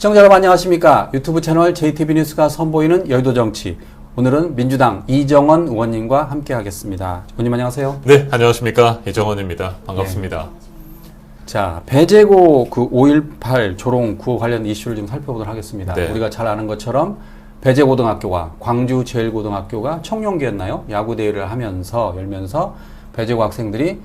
시청자 여러분 안녕하십니까? 유튜브 채널 JTB 뉴스가 선보이는 여의도 정치. 오늘은 민주당 이정원 의원님과 함께 하겠습니다. 의원님 안녕하세요. 네, 안녕하십니까? 이정원입니다. 반갑습니다. 자, 배제고 그 5.18 조롱 구호 관련 이슈를 좀 살펴보도록 하겠습니다. 네. 우리가 잘 아는 것처럼 배제고등학교와 광주제일고등학교가 청룡기였나요? 야구대회를 열면서 배제고 학생들이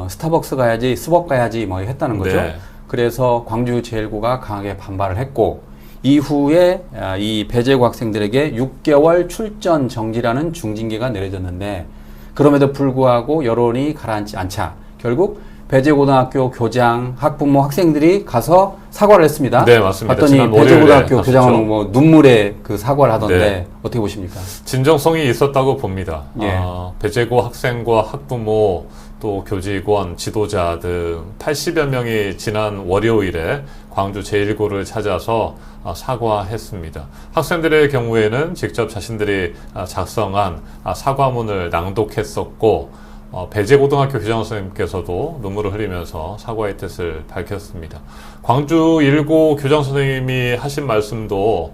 스타벅스 가야지, 스벅 가야지 뭐 했다는 거죠. 네. 그래서 광주제일고가 강하게 반발을 했고 이후에 이 배제고 학생들에게 6개월 출전 정지라는 중징계가 내려졌는데 그럼에도 불구하고 여론이 가라앉지 않자 결국 배제고등학교 교장, 학부모, 학생들이 가서 사과를 했습니다. 네, 맞습니다. 봤더니 배제고등학교 교장은 뭐 눈물의 그 사과를 하던데 네. 어떻게 보십니까? 진정성이 있었다고 봅니다. 예. 배제고 학생과 학부모 또 교직원, 지도자 등 80여 명이 지난 월요일에 광주 제1고를 찾아서 사과했습니다. 학생들의 경우에는 직접 자신들이 작성한 사과문을 낭독했었고 배제고등학교 교장 선생님께서도 눈물을 흘리면서 사과의 뜻을 밝혔습니다. 광주 1고 교장 선생님이 하신 말씀도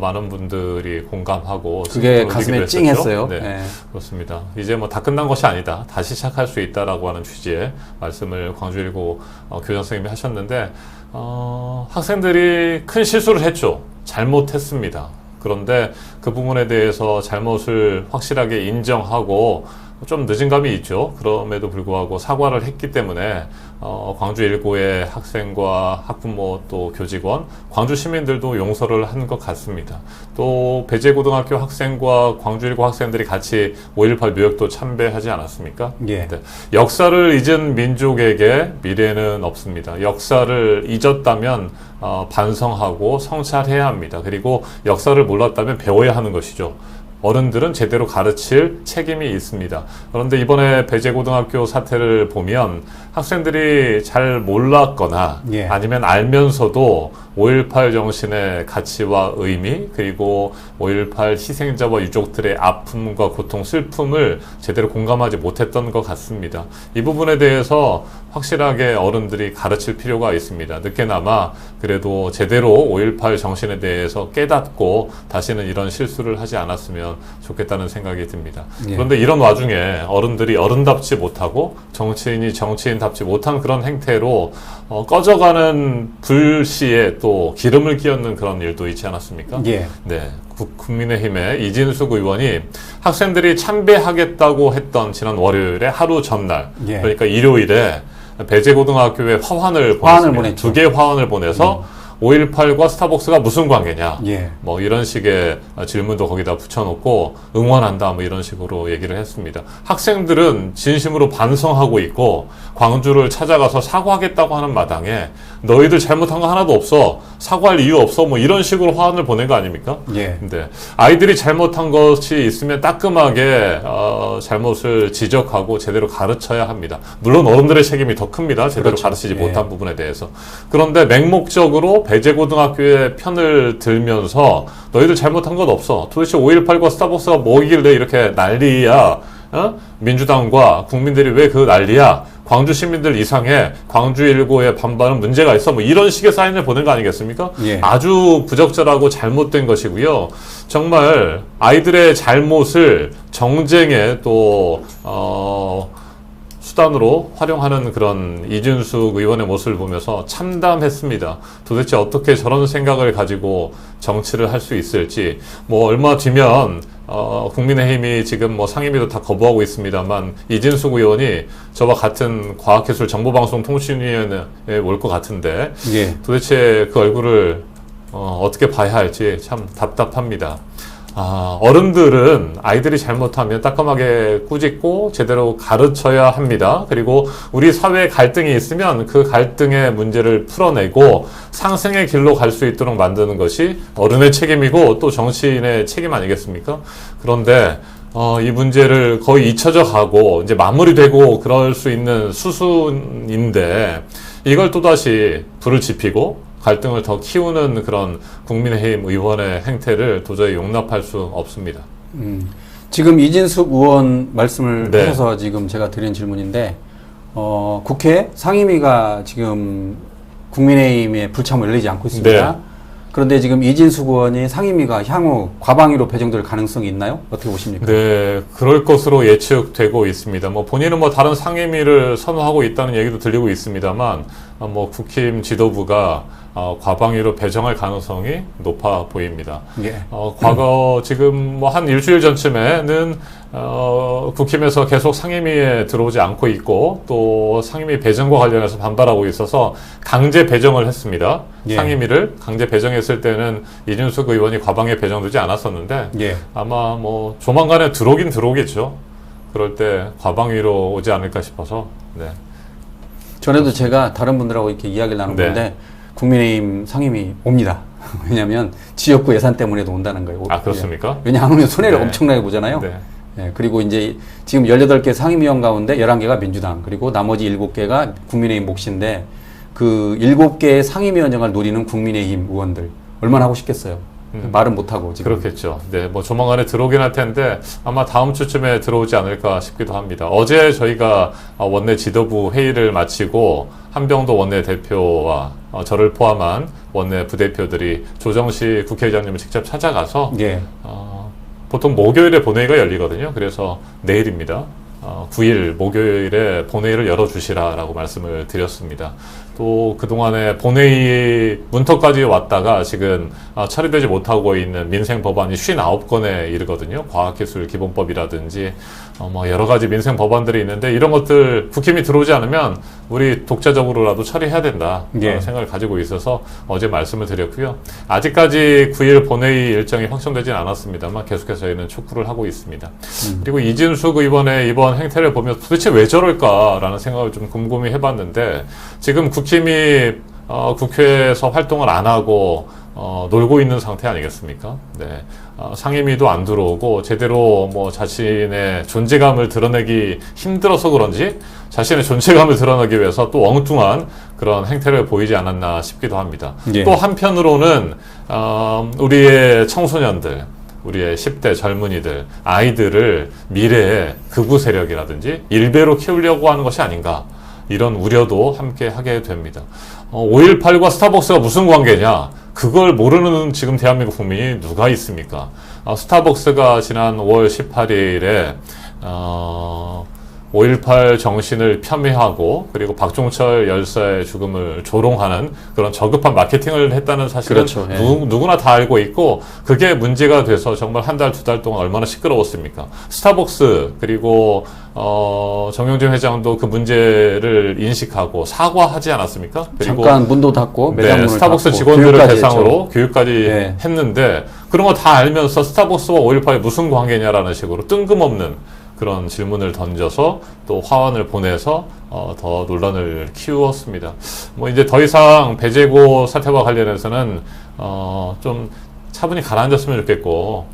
많은 분들이 공감하고 그게 가슴에 찡했어요. 네, 네. 그렇습니다. 이제 뭐 다 끝난 것이 아니다. 다시 시작할 수 있다라고 하는 취지의 말씀을 광주 1고 교장 선생님이 하셨는데 학생들이 큰 실수를 했죠. 잘못했습니다. 그런데 그 부분에 대해서 잘못을 확실하게 인정하고 좀 늦은 감이 있죠. 그럼에도 불구하고 사과를 했기 때문에 광주 1고의 학생과 학부모 또 교직원, 광주 시민들도 용서를 한 것 같습니다. 또 배제고등학교 학생과 광주 1고 학생들이 같이 5.18 묘역도 참배하지 않았습니까? 예. 네. 역사를 잊은 민족에게 미래는 없습니다. 역사를 잊었다면 반성하고 성찰해야 합니다. 그리고 역사를 몰랐다면 배워야 하는 것이죠. 어른들은 제대로 가르칠 책임이 있습니다. 그런데 이번에 배제고등학교 사태를 보면 학생들이 잘 몰랐거나 예. 아니면 알면서도 5.18 정신의 가치와 의미 그리고 5.18 희생자와 유족들의 아픔과 고통, 슬픔을 제대로 공감하지 못했던 것 같습니다. 이 부분에 대해서 확실하게 어른들이 가르칠 필요가 있습니다. 늦게나마 그래도 제대로 5.18 정신에 대해서 깨닫고 다시는 이런 실수를 하지 않았으면 좋겠다는 생각이 듭니다. 예. 그런데 이런 와중에 어른들이 어른답지 못하고 정치인이 정치인답지 못한 그런 행태로 꺼져가는 불씨에 또 기름을 끼얹는 그런 일도 있지 않았습니까? 예. 네. 국민의힘의 이진숙 의원이 학생들이 참배하겠다고 했던 지난 월요일에 하루 전날, 예. 그러니까 일요일에 배제고등학교에 화환을 보냈습니다. 두 개의 화환을 보내서 5.18과 스타벅스가 무슨 관계냐. 예. 뭐 이런 식의 질문도 거기다 붙여놓고 응원한다 뭐 이런 식으로 얘기를 했습니다. 학생들은 진심으로 반성하고 있고 광주를 찾아가서 사과하겠다고 하는 마당에 너희들 잘못한 거 하나도 없어. 사과할 이유 없어. 뭐 이런 식으로 화환을 보낸 거 아닙니까? 예. 근데 아이들이 잘못한 것이 있으면 따끔하게 잘못을 지적하고 제대로 가르쳐야 합니다. 물론 어른들의 책임이 더 큽니다. 제대로 그렇죠. 가르치지 예. 못한 부분에 대해서. 그런데 맹목적으로 배제고등학교의 편을 들면서 너희들 잘못한 건 없어. 도대체 5.18과 스타벅스가 뭐길래 이렇게 난리야. 민주당과 국민들이 왜 그 난리야. 광주 시민들 이상의 광주 1고의 반발은 문제가 있어. 뭐 이런 식의 사인을 보낸 거 아니겠습니까? 예. 아주 부적절하고 잘못된 것이고요. 정말 아이들의 잘못을 정쟁의 또 수단으로 활용하는 그런 이준숙 의원의 모습을 보면서 참담했습니다. 도대체 어떻게 저런 생각을 가지고 정치를 할 수 있을지. 뭐 얼마 뒤면 국민의힘이 지금 뭐 상임위도 다 거부하고 있습니다만 이진숙 의원이 저와 같은 과학기술정보방송통신위원회에 올 것 같은데 예. 도대체 그 얼굴을 어떻게 봐야 할지 참 답답합니다. 어른들은 아이들이 잘못하면 따끔하게 꾸짖고 제대로 가르쳐야 합니다. 그리고 우리 사회에 갈등이 있으면 그 갈등의 문제를 풀어내고 상생의 길로 갈 수 있도록 만드는 것이 어른의 책임이고 또 정치인의 책임 아니겠습니까? 그런데 이 문제를 거의 잊혀져 가고 이제 마무리되고 그럴 수 있는 수순인데 이걸 또다시 불을 지피고 갈등을 더 키우는 그런 국민의힘 의원의 행태를 도저히 용납할 수 없습니다. 지금 이진숙 의원 말씀을 네. 하셔서 지금 제가 드린 질문인데 국회 상임위가 지금 국민의힘의 불참을 열리지 않고 있습니다. 네. 그런데 지금 이진숙 의원이 상임위가 향후 과방위로 배정될 가능성이 있나요? 어떻게 보십니까? 네, 그럴 것으로 예측되고 있습니다. 뭐 본인은 뭐 다른 상임위를 선호하고 있다는 얘기도 들리고 있습니다만, 뭐 국힘 지도부가 과방위로 배정할 가능성이 높아 보입니다. 예. 과거 지금 뭐 한 일주일 전쯤에는 국힘에서 계속 상임위에 들어오지 않고 있고 또 상임위 배정과 관련해서 반발하고 있어서 강제 배정을 했습니다. 예. 상임위를 강제 배정했을 때는 이준석 의원이 과방위에 배정되지 않았었는데 예. 아마 뭐 조만간에 들어오긴 들어오겠죠. 그럴 때 과방위로 오지 않을까 싶어서. 네. 전에도 제가 다른 분들하고 이렇게 이야기를 나눈 네. 건데 국민의힘 상임위 옵니다. 왜냐하면 지역구 예산 때문에도 온다는 거예요. 아, 그렇습니까? 왜냐 하면 손해를 네. 엄청나게 보잖아요. 네. 예, 그리고 이제 지금 18개 상임위원 가운데 11개가 민주당, 그리고 나머지 7개가 국민의힘 몫인데 그 7개의 상임위원장을 노리는 국민의힘 의원들 얼마나 하고 싶겠어요. 말은 못하고 지금. 그렇겠죠. 네, 뭐 조만간에 들어오긴 할 텐데 아마 다음 주쯤에 들어오지 않을까 싶기도 합니다. 어제 저희가 원내 지도부 회의를 마치고 한병도 원내 대표와 저를 포함한 원내 부대표들이 조정식 국회의장님을 직접 찾아가서 예. 보통 목요일에 본회의가 열리거든요. 그래서 내일입니다. 9일 목요일에 본회의를 열어주시라라고 말씀을 드렸습니다. 또 그동안에 본회의 문턱까지 왔다가 지금 처리되지 못하고 있는 민생 법안이 59건에 이르거든요. 과학기술기본법이라든지 뭐 여러 가지 민생 법안들이 있는데 이런 것들 국힘이 들어오지 않으면 우리 독자적으로라도 처리해야 된다 예. 생각을 가지고 있어서 어제 말씀을 드렸고요. 아직까지 9일 본회의 일정이 확정되진 않았습니다만 계속해서 저희는 촉구를 하고 있습니다. 그리고 이진숙 의원의 이번 행태를 보면 도대체 왜 저럴까라는 생각을 좀 곰곰이 해봤는데 지금 국힘이 국회에서 활동을 안 하고 놀고 있는 상태 아니겠습니까? 네. 상임위도 안 들어오고 제대로 뭐 자신의 존재감을 드러내기 힘들어서 그런지 자신의 존재감을 드러내기 위해서 또 엉뚱한 그런 행태를 보이지 않았나 싶기도 합니다. 예. 또 한편으로는 우리의 청소년들, 우리의 10대 젊은이들, 아이들을 미래의 극우 세력이라든지 일베로 키우려고 하는 것이 아닌가 이런 우려도 함께 하게 됩니다. 5.18과 스타벅스가 무슨 관계냐? 그걸 모르는 지금 대한민국 국민이 누가 있습니까? 스타벅스가 지난 5월 18일에 5.18 정신을 폄훼하고 그리고 박종철 열사의 죽음을 조롱하는 그런 저급한 마케팅을 했다는 사실은 그렇죠. 예. 누구나 다 알고 있고 그게 문제가 돼서 정말 한 달, 2달 동안 얼마나 시끄러웠습니까? 스타벅스 그리고 정영진 회장도 그 문제를 인식하고 사과하지 않았습니까? 그리고 잠깐 문도 닫고 매장 문을 스타벅스 닫고 직원들을 교육까지 대상으로 했죠. 교육까지 네. 했는데 그런 거 다 알면서 스타벅스와 5.18이 무슨 관계냐라는 식으로 뜬금없는 그런 질문을 던져서 또 화환을 보내서 더 논란을 키웠습니다. 뭐 이제 더 이상 배재고 사태와 관련해서는 좀 차분히 가라앉았으면 좋겠고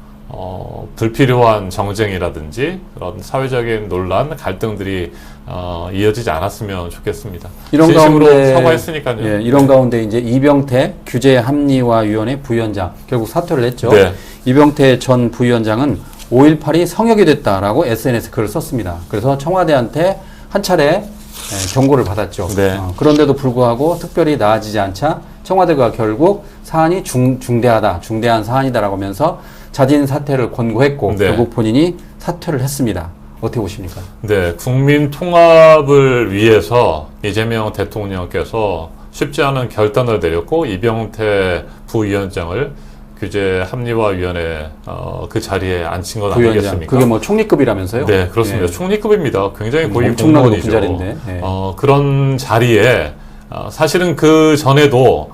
불필요한 정쟁이라든지 그런 사회적인 논란, 갈등들이 이어지지 않았으면 좋겠습니다. 이런 진심으로 가운데 사과했으니까요. 예, 이런 가운데 이제 이병태 규제합리화위원회 부위원장 결국 사퇴를 했죠. 네. 이병태 전 부위원장은 5.18이 성역이 됐다라고 SNS 글을 썼습니다. 그래서 청와대한테 한 차례 경고를 받았죠. 네. 그런데도 불구하고 특별히 나아지지 않자 청와대가 결국 사안이 중대한 사안이다라고 하면서 자진 사퇴를 권고했고 네. 결국 본인이 사퇴를 했습니다. 어떻게 보십니까? 네, 국민 통합을 위해서 이재명 대통령께서 쉽지 않은 결단을 내렸고 이병태 부위원장을 규제합리화위원회 그 자리에 앉힌 건 부위원장. 아니겠습니까? 그게 뭐 총리급이라면서요? 네, 그렇습니다. 예. 총리급입니다. 굉장히 고위 엄청나게 공무원이죠. 높은 자리인데. 예. 그런 자리에 사실은 그 전에도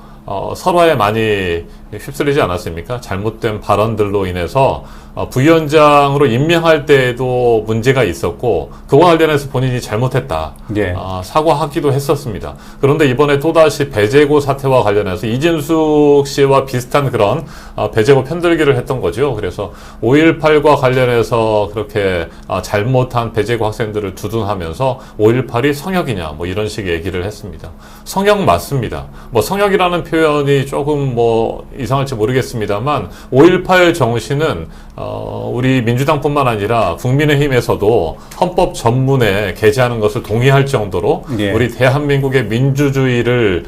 서로에 많이 휩쓸리지 않았습니까? 잘못된 발언들로 인해서 부위원장으로 임명할 때에도 문제가 있었고 그와 관련해서 본인이 잘못했다. 예. 사과하기도 했었습니다. 그런데 이번에 또다시 배재고 사태와 관련해서 이진숙 씨와 비슷한 그런 배재고 편들기를 했던 거죠. 그래서 5.18과 관련해서 그렇게 잘못한 배재고 학생들을 두둔하면서 5.18이 성역이냐 뭐 이런 식의 얘기를 했습니다. 성역 맞습니다. 뭐 성역이라는 표현이 조금 뭐 이상할지 모르겠습니다만 5.18 정신은 우리 민주당뿐만 아니라 국민의힘에서도 헌법 전문에 게재하는 것을 동의할 정도로 예. 우리 대한민국의 민주주의를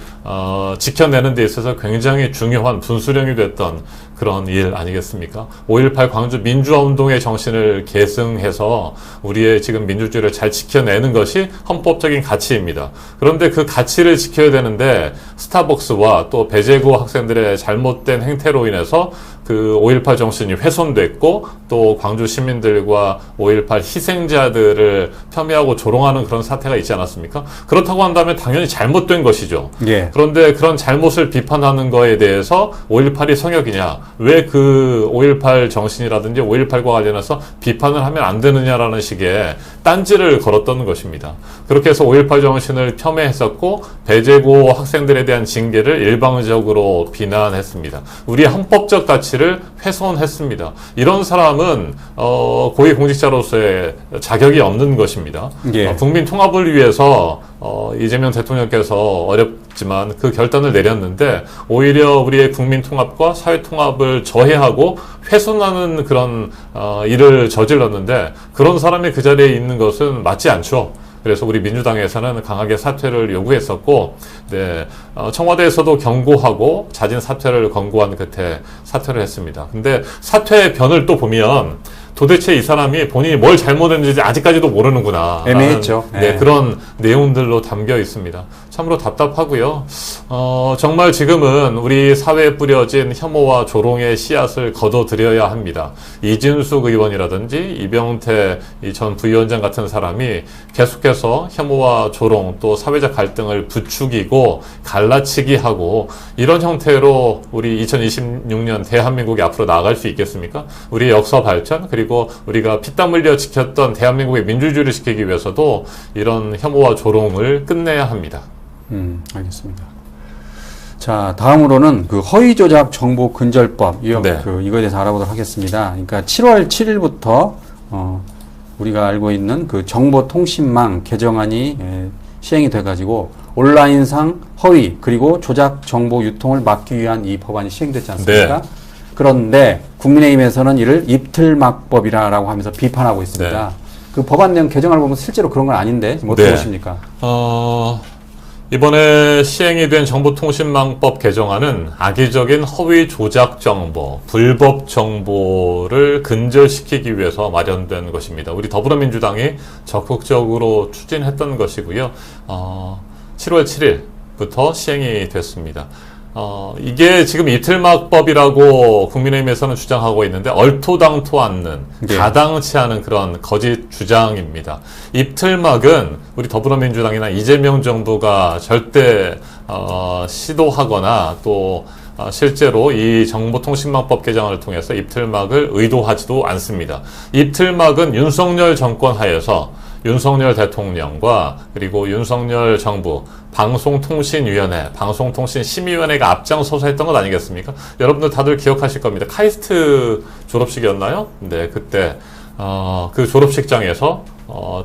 지켜내는 데 있어서 굉장히 중요한 분수령이 됐던 그런 일 아니겠습니까? 5.18 광주 민주화운동의 정신을 계승해서 우리의 지금 민주주의를 잘 지켜내는 것이 헌법적인 가치입니다. 그런데 그 가치를 지켜야 되는데 스타벅스와 또 배재구 학생들의 잘못된 행태로 인해서 그 5.18 정신이 훼손됐고 또 광주 시민들과 5.18 희생자들을 폄훼하고 조롱하는 그런 사태가 있지 않았습니까? 그렇다고 한다면 당연히 잘못된 것이죠. 예. 그런데 그런 잘못을 비판하는 거에 대해서 5.18이 성역이냐? 왜 그 5.18 정신이라든지 5.18과 관련해서 비판을 하면 안 되느냐라는 식의 딴지를 걸었던 것입니다. 그렇게 해서 5.18 정신을 폄훼했었고 배재고 학생들에 대한 징계를 일방적으로 비난했습니다. 우리의 헌법적 가치를 훼손했습니다. 이런 사람은 고위공직자로서의 자격이 없는 것입니다. 예. 국민 통합을 위해서 이재명 대통령께서 어렵지만 그 결단을 내렸는데 오히려 우리의 국민 통합과 사회 통합을 저해하고 훼손하는 그런 일을 저질렀는데 그런 사람이 그 자리에 있는 것은 맞지 않죠. 그래서 우리 민주당에서는 강하게 사퇴를 요구했었고, 네, 청와대에서도 경고하고 자진 사퇴를 권고한 끝에 사퇴를 했습니다. 근데 사퇴의 변을 또 보면 도대체 이 사람이 본인이 뭘 잘못했는지 아직까지도 모르는구나. 애매했죠. 네, 그런 내용들로 담겨 있습니다. 참으로 답답하고요. 정말 지금은 우리 사회에 뿌려진 혐오와 조롱의 씨앗을 걷어들여야 합니다. 이진숙 의원이라든지 이병태 전 부위원장 같은 사람이 계속해서 혐오와 조롱 또 사회적 갈등을 부추기고 갈라치기 하고 이런 형태로 우리 2026년 대한민국이 앞으로 나아갈 수 있겠습니까? 우리의 역사 발전 그리고 우리가 피땀 흘려 지켰던 대한민국의 민주주의를 지키기 위해서도 이런 혐오와 조롱을 끝내야 합니다. 알겠습니다. 자, 다음으로는 그 허위조작 정보 근절법, 네. 이거에 대해서 알아보도록 하겠습니다. 그러니까 7월 7일부터, 우리가 알고 있는 그 정보통신망 개정안이 시행이 돼가지고 온라인상 허위, 그리고 조작 정보 유통을 막기 위한 이 법안이 시행됐지 않습니까? 네. 그런데 국민의힘에서는 이를 입틀막법이라고 하면서 비판하고 있습니다. 네. 그 법안 내용 개정을 보면 실제로 그런 건 아닌데, 어떻게 보십니까? 이번에 시행이 된 정보통신망법 개정안은 악의적인 허위 조작 정보, 불법 정보를 근절시키기 위해서 마련된 것입니다. 우리 더불어민주당이 적극적으로 추진했던 것이고요. 7월 7일부터 시행이 됐습니다. 이게 지금 입틀막법이라고 국민의힘에서는 주장하고 있는데 얼토당토 않는 네. 가당치 않은 그런 거짓 주장입니다. 입틀막은 우리 더불어민주당이나 이재명 정부가 절대 시도하거나 또 실제로 이 정보통신망법 개정안을 통해서 입틀막을 의도하지도 않습니다. 입틀막은 윤석열 정권 하에서 윤석열 대통령과 그리고 윤석열 정부 방송통신위원회, 방송통신심의위원회가 앞장서서 했던 것 아니겠습니까? 여러분들 다들 기억하실 겁니다. 카이스트 졸업식이었나요? 네, 그때 그 졸업식장에서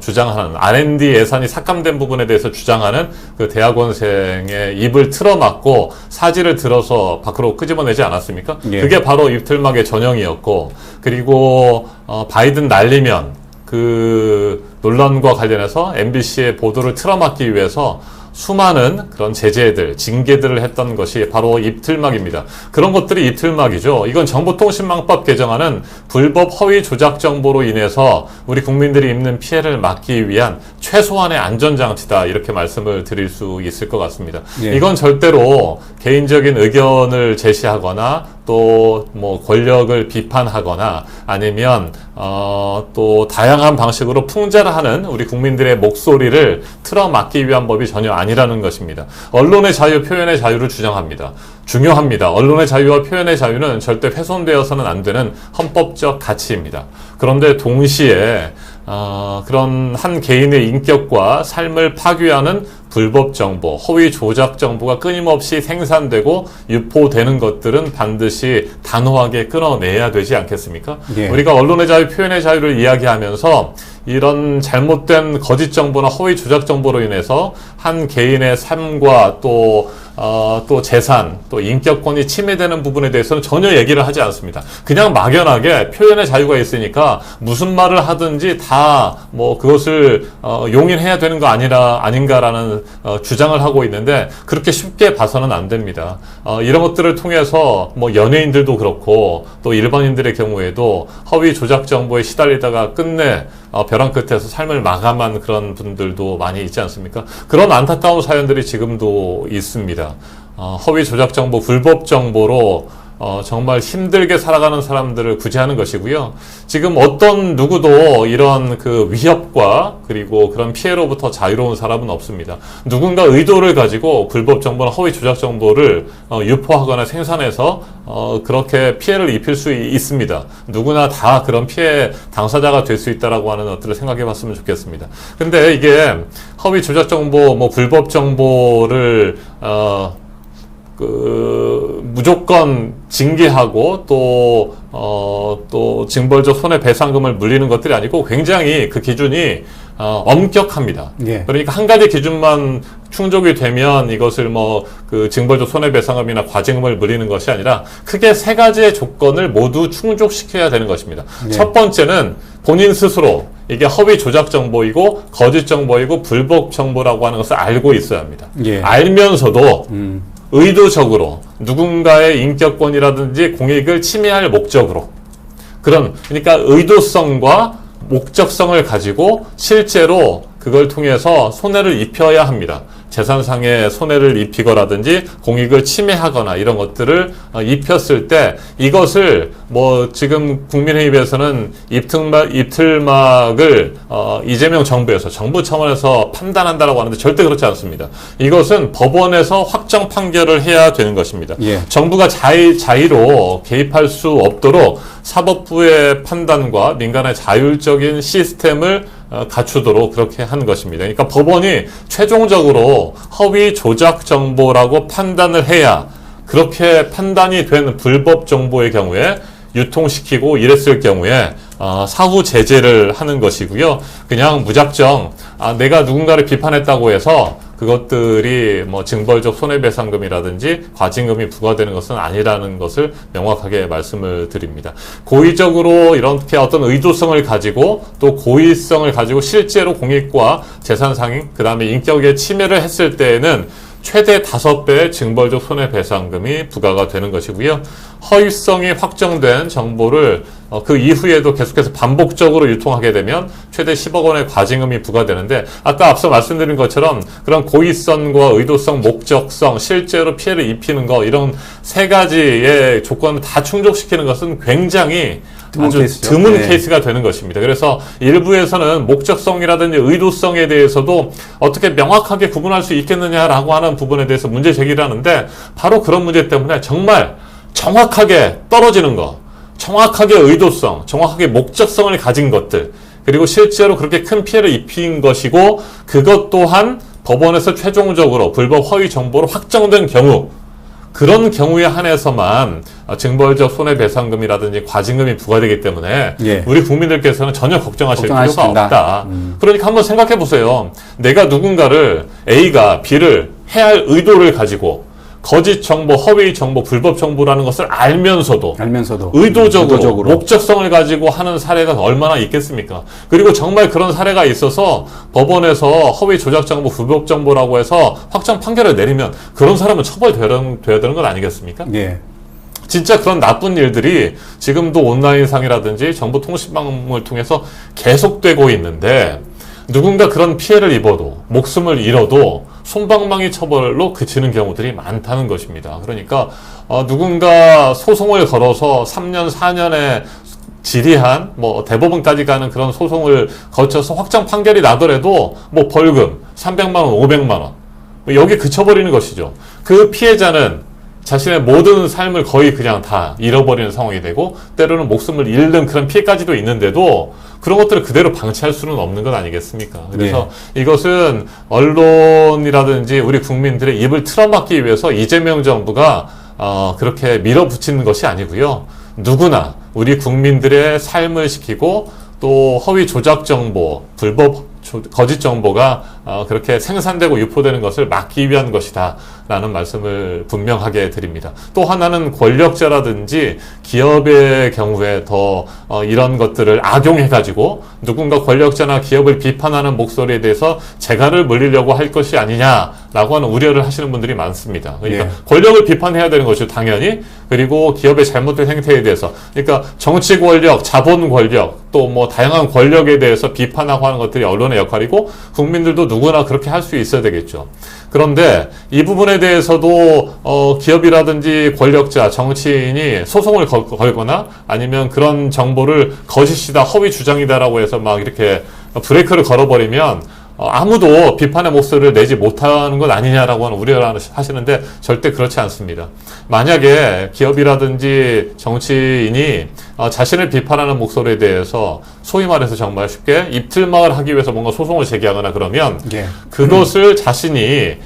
주장하는 R&D 예산이 삭감된 부분에 대해서 주장하는 그 대학원생의 입을 틀어막고 사지를 들어서 밖으로 끄집어내지 않았습니까? 예. 그게 바로 입틀막의 전형이었고 그리고 바이든 날리면 그 논란과 관련해서 MBC의 보도를 틀어막기 위해서 수많은 그런 제재들, 징계들을 했던 것이 바로 입틀막입니다. 그런 것들이 입틀막이죠. 이건 정보통신망법 개정안은 불법 허위 조작 정보로 인해서 우리 국민들이 입는 피해를 막기 위한 최소한의 안전장치다. 이렇게 말씀을 드릴 수 있을 것 같습니다. 예. 이건 절대로 개인적인 의견을 제시하거나 또 뭐 권력을 비판하거나 아니면 또 다양한 방식으로 풍자하는 우리 국민들의 목소리를 틀어막기 위한 법이 전혀 아니라는 것입니다. 언론의 자유, 표현의 자유를 주장합니다. 중요합니다. 언론의 자유와 표현의 자유는 절대 훼손되어서는 안 되는 헌법적 가치입니다. 그런데 동시에 그런 한 개인의 인격과 삶을 파괴하는 불법 정보, 허위 조작 정보가 끊임없이 생산되고 유포되는 것들은 반드시 단호하게 끊어내야 되지 않겠습니까? 예. 우리가 언론의 자유, 표현의 자유를 이야기하면서 이런 잘못된 거짓 정보나 허위 조작 정보로 인해서 한 개인의 삶과 또 또 재산, 또 인격권이 침해되는 부분에 대해서는 전혀 얘기를 하지 않습니다. 그냥 막연하게 표현의 자유가 있으니까 무슨 말을 하든지 다 뭐 그것을 용인해야 되는 거 아닌가라는 주장을 하고 있는데 그렇게 쉽게 봐서는 안 됩니다. 이런 것들을 통해서 뭐 연예인들도 그렇고 또 일반인들의 경우에도 허위 조작 정보에 시달리다가 끝내 벼랑 끝에서 삶을 마감한 그런 분들도 많이 있지 않습니까? 그런 안타까운 사연들이 지금도 있습니다. 허위 조작 정보, 불법 정보로 정말 힘들게 살아가는 사람들을 구제하는 것이고요. 지금 어떤 누구도 이런 그 위협과 그리고 그런 피해로부터 자유로운 사람은 없습니다. 누군가 의도를 가지고 불법 정보나 허위 조작 정보를 유포하거나 생산해서 그렇게 피해를 입힐 수 있습니다. 누구나 다 그런 피해 당사자가 될 수 있다라고 하는 것들을 생각해 봤으면 좋겠습니다. 근데 이게 허위 조작 정보, 뭐 불법 정보를 무조건 징계하고 또 징벌적 손해배상금을 물리는 것들이 아니고 굉장히 그 기준이 엄격합니다. 예. 그러니까 한 가지 기준만 충족이 되면 이것을 그 징벌적 손해배상금이나 과징금을 물리는 것이 아니라 크게 세 가지의 조건을 모두 충족시켜야 되는 것입니다. 예. 첫 번째는 본인 스스로 이게 허위 조작 정보이고 거짓 정보이고 불법 정보라고 하는 것을 알고 있어야 합니다. 예. 알면서도 의도적으로 누군가의 인격권이라든지 공익을 침해할 목적으로 그러니까 의도성과 목적성을 가지고 실제로 그걸 통해서 손해를 입혀야 합니다. 재산상의 손해를 입히거라든지 공익을 침해하거나 이런 것들을 입혔을 때 이것을 지금 국민의힘에서는 입틀막을 이재명 정부에서 정부 차원에서 판단한다라고 하는데 절대 그렇지 않습니다. 이것은 법원에서 확정 판결을 해야 되는 것입니다. 예. 정부가 자의로 개입할 수 없도록 사법부의 판단과 민간의 자율적인 시스템을 갖추도록 그렇게 한 것입니다. 그러니까 법원이 최종적으로 허위 조작 정보라고 판단을 해야 그렇게 판단이 된 불법 정보의 경우에 유통시키고 이랬을 경우에 사후 제재를 하는 것이고요. 그냥 무작정 내가 누군가를 비판했다고 해서 그것들이 징벌적 손해배상금이라든지 과징금이 부과되는 것은 아니라는 것을 명확하게 말씀을 드립니다. 고의적으로 이렇게 어떤 의도성을 가지고 또 고의성을 가지고 실제로 공익과 재산 상행, 그 다음에 인격의 침해를 했을 때에는 최대 5배의 징벌적 손해배상금이 부과가 되는 것이고요. 허위성이 확정된 정보를 그 이후에도 계속해서 반복적으로 유통하게 되면 최대 10억 원의 과징금이 부과되는데 아까 앞서 말씀드린 것처럼 그런 고의성과 의도성, 목적성, 실제로 피해를 입히는 거 이런 세 가지의 조건을 다 충족시키는 것은 굉장히 아주 드문 케이스가 되는 것입니다. 그래서 일부에서는 목적성이라든지 의도성에 대해서도 어떻게 명확하게 구분할 수 있겠느냐라고 하는 부분에 대해서 문제 제기를 하는데 바로 그런 문제 때문에 정말 정확하게 떨어지는 거, 정확하게 의도성, 정확하게 목적성을 가진 것들 그리고 실제로 그렇게 큰 피해를 입힌 것이고 그것 또한 법원에서 최종적으로 불법 허위 정보로 확정된 경우 그런 경우에 한해서만 징벌적 손해배상금이라든지 과징금이 부과되기 때문에 예. 우리 국민들께서는 전혀 걱정하실 필요가 걱정하신다. 없다. 그러니까 한번 생각해 보세요. 내가 누군가를 A가 B를 해야 할 의도를 가지고 거짓 정보, 허위 정보, 불법 정보라는 것을 알면서도 의도적으로 목적성을 가지고 하는 사례가 얼마나 있겠습니까? 그리고 정말 그런 사례가 있어서 법원에서 허위 조작 정보, 불법 정보라고 해서 확정 판결을 내리면 그런 사람은 처벌돼야 되는 건 아니겠습니까? 예. 진짜 그런 나쁜 일들이 지금도 온라인상이라든지 정보통신망을 통해서 계속되고 있는데 누군가 그런 피해를 입어도 목숨을 잃어도 솜방망이 처벌로 그치는 경우들이 많다는 것입니다. 그러니까 누군가 소송을 걸어서 3년, 4년의 지리한 대법원까지 가는 그런 소송을 거쳐서 확정 판결이 나더라도 벌금 300만 원, 500만 원 여기 그쳐버리는 것이죠. 그 피해자는 자신의 모든 삶을 거의 그냥 다 잃어버리는 상황이 되고 때로는 목숨을 잃는 그런 피해까지도 있는데도 그런 것들을 그대로 방치할 수는 없는 것 아니겠습니까? 그래서 이것은 언론이라든지 우리 국민들의 입을 틀어막기 위해서 이재명 정부가 그렇게 밀어붙이는 것이 아니고요. 누구나 우리 국민들의 삶을 지키고 또 허위 조작 정보, 불법 거짓 정보가 그렇게 생산되고 유포되는 것을 막기 위한 것이다 라는 말씀을 분명하게 드립니다. 또 하나는 권력자라든지 기업의 경우에 더 이런 것들을 악용해 가지고 누군가 권력자나 기업을 비판하는 목소리에 대해서 재갈을 물리려고 할 것이 아니냐라고 하는 우려를 하시는 분들이 많습니다. 그러니까 예. 권력을 비판해야 되는 것이죠, 당연히. 그리고 기업의 잘못된 행태에 대해서, 그러니까 정치 권력, 자본 권력, 또 뭐 다양한 권력에 대해서 비판하고 하는 것들이 언론의 역할이고 국민들도 누구나 그렇게 할 수 있어야 되겠죠. 그런데 이 부분에 대해서도 기업이라든지 권력자, 정치인이 소송을 걸거나 아니면 그런 정보를 거짓이다, 허위 주장이다라고 해서 막 이렇게 브레이크를 걸어버리면 아무도 비판의 목소리를 내지 못하는 것 아니냐라고 하는 우려를 하시는데 절대 그렇지 않습니다. 만약에 기업이라든지 정치인이 자신을 비판하는 목소리에 대해서 소위 말해서 정말 쉽게 입틀막을 하기 위해서 뭔가 소송을 제기하거나 그러면 예. 그것을 자신이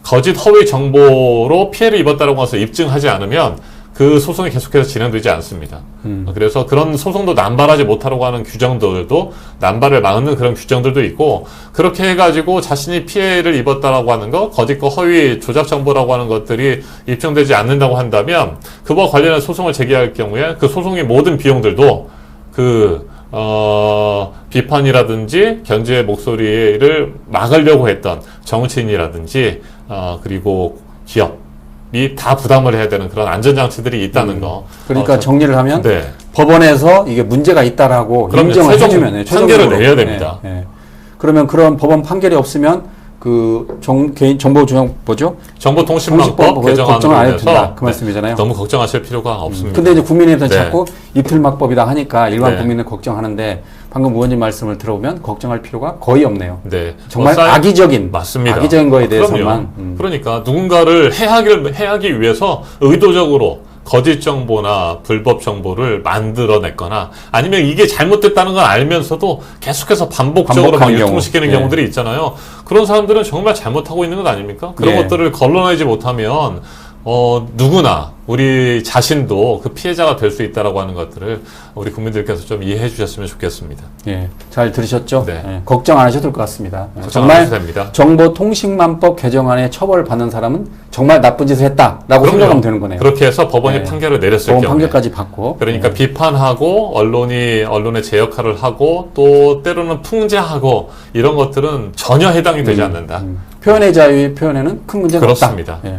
거짓 허위 정보로 피해를 입었다라고 해서 입증하지 않으면 그 소송이 계속해서 진행되지 않습니다. 그래서 그런 소송도 남발하지 못하라고 하는 규정들도 남발을 막는 그런 규정들도 있고 그렇게 해가지고 자신이 피해를 입었다라고 하는 거 거짓과 허위 조작 정보라고 하는 것들이 입증되지 않는다고 한다면 그와 관련한 소송을 제기할 경우에 그 소송의 모든 비용들도 비판이라든지 견제의 목소리를 막으려고 했던 정치인이라든지 그리고 기업 이 다 부담을 해야 되는 그런 안전장치들이 있다는 거. 그러니까 정리를 하면 네. 법원에서 이게 문제가 있다라고 그럼요. 인정을 최종 해주면 판결을 내야 됩니다. 예, 예. 그러면 그런 법원 판결이 없으면 그 개인 정보통신망법 정보통신망법 개정안으로 걱정을 안 해도 된다 인해서 그 말씀이잖아요. 너무 걱정하실 필요가 없습니다. 근데 이제 국민의힘은 네. 자꾸 입틀막법이다 하니까 일반 네. 국민은 걱정하는데 방금 의원님 말씀을 들어보면 걱정할 필요가 거의 없네요. 네. 정말 악의적인 맞습니다. 악의적인 거에 그럼요. 대해서만. 그러니까 누군가를 해하기 위해서 의도적으로 거짓 정보나 불법 정보를 만들어냈거나 아니면 이게 잘못됐다는 걸 알면서도 계속해서 반복적으로 막 반복하는 유통시키는 경우. 경우들이 있잖아요. 그런 사람들은 정말 잘못하고 있는 것 아닙니까? 그런 예. 것들을 걸러내지 못하면 누구나 우리 자신도 그 피해자가 될 수 있다라고 하는 것들을 우리 국민들께서 좀 이해해 주셨으면 좋겠습니다. 예, 잘 들으셨죠? 네. 예, 걱정 안 하셔도 될 것 같습니다. 예, 걱정 안 정말 하셔도 됩니다. 정보통신망법 개정안에 처벌받는 사람은 정말 나쁜 짓을 했다라고 그럼요. 생각하면 되는 거네요. 그렇게 해서 법원이 네. 판결을 내렸을 법원 경우에 판결까지 받고. 그러니까 예. 비판하고 언론의 제 역할을 하고 또 때로는 풍자하고 이런 것들은 전혀 해당이 되지 않는다. 표현의 자유의 표현에는 큰 문제가 그렇습니다. 없다. 예.